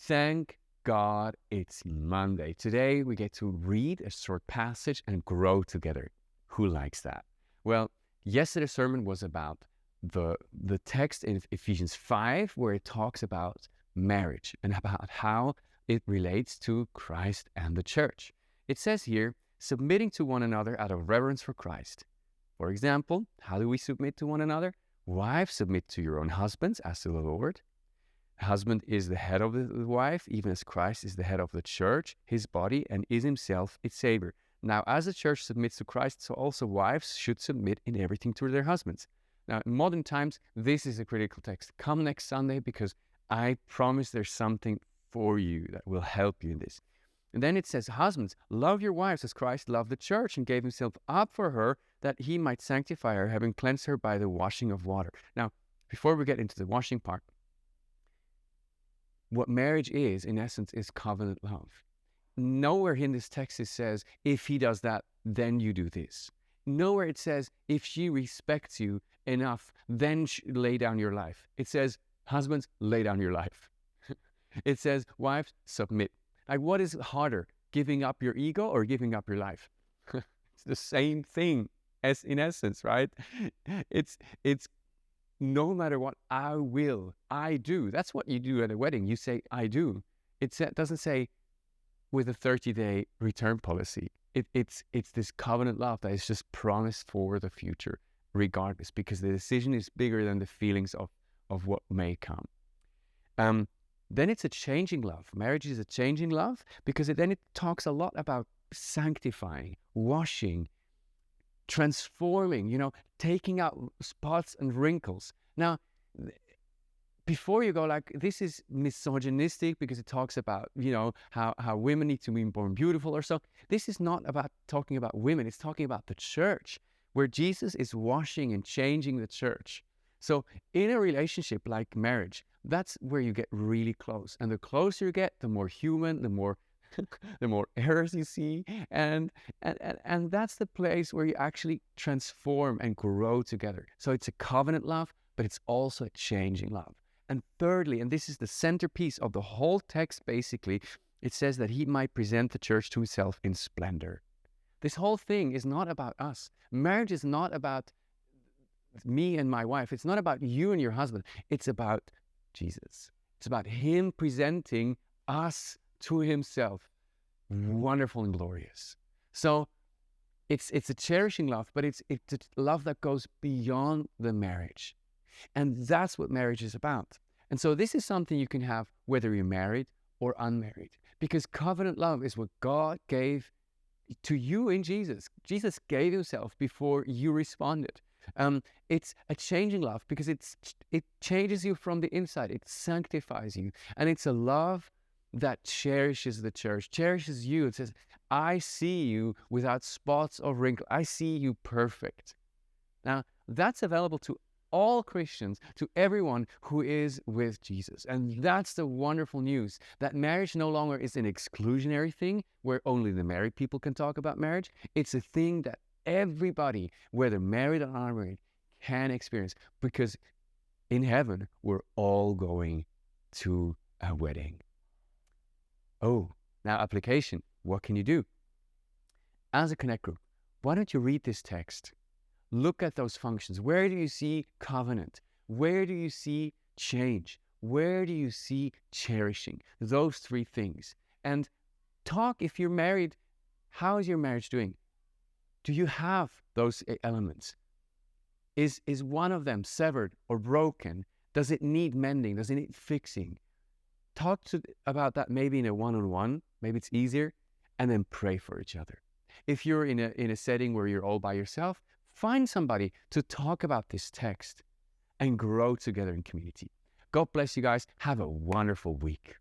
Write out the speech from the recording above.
Thank God it's Monday. Today we get to read a short passage and grow together. Who likes that? Well, yesterday's sermon was about the text in Ephesians 5 where it talks about marriage and about how it relates to Christ and the church. It says here, submitting to one another out of reverence for Christ. For example, how do we submit to one another? Wives, submit to your own husbands as to the Lord. Husband is the head of the wife, even as Christ is the head of the church, his body, and is himself its Savior. Now, as the church submits to Christ, so also wives should submit in everything to their husbands. Now, in modern times, this is a critical text. Come next Sunday because I promise there's something for you that will help you in this. And then it says, husbands, love your wives as Christ loved the church and gave himself up for her that he might sanctify her, having cleansed her by the washing of water. Now, before we get into the washing part, what marriage is, in essence, is covenant love. Nowhere in this text it says, if he does that, then you do this. Nowhere it says, if she respects you enough, then lay down your life. It says, husbands, lay down your life. It says, wives, submit. Like, what is harder, giving up your ego or giving up your life? It's the same thing, as in essence, right? It's no matter what, I do. That's what you do at a wedding. You say, I do. It doesn't say with a 30-day return policy. It's this covenant love that is just promised for the future, regardless, because the decision is bigger than the feelings of what may come. Then it's a changing love. Marriage is a changing love because then it talks a lot about sanctifying, washing, transforming, taking out spots and wrinkles. Now, before you go like, this is misogynistic because it talks about, how women need to be born beautiful or so. This is not about talking about women. It's talking about the church, where Jesus is washing and changing the church. So in a relationship like marriage, that's where you get really close. And the closer you get, the more human, the more the more errors you see, and that's the place where you actually transform and grow together. So it's a covenant love, but it's also a changing love. And thirdly, and this is the centerpiece of the whole text basically, it says that he might present the church to himself in splendor. This whole thing is not about us. Marriage is not about me and my wife. It's not about you and your husband. It's about Jesus. It's about him presenting us to himself, wonderful and glorious. So it's a cherishing love, but it's a love that goes beyond the marriage. And that's what marriage is about. And so this is something you can have whether you're married or unmarried, because covenant love is what God gave to you in Jesus. Jesus gave himself before you responded. It's a changing love because it changes you from the inside. It sanctifies you. And it's a love that cherishes the church, cherishes you. It says, I see you without spots or wrinkles. I see you perfect. Now, that's available to all Christians, to everyone who is with Jesus. And that's the wonderful news, that marriage no longer is an exclusionary thing where only the married people can talk about marriage. It's a thing that everybody, whether married or unmarried, can experience, because in heaven, we're all going to a wedding. Oh, now application. What can you do? As a Connect group, why don't you read this text? Look at those functions. Where do you see covenant? Where do you see change? Where do you see cherishing? Those three things. And talk, if you're married, how is your marriage doing? Do you have those elements? Is one of them severed or broken? Does it need mending? Does it need fixing? Talk about that maybe in a one-on-one. Maybe it's easier. And then pray for each other. If you're in a setting where you're all by yourself, find somebody to talk about this text and grow together in community. God bless you guys. Have a wonderful week.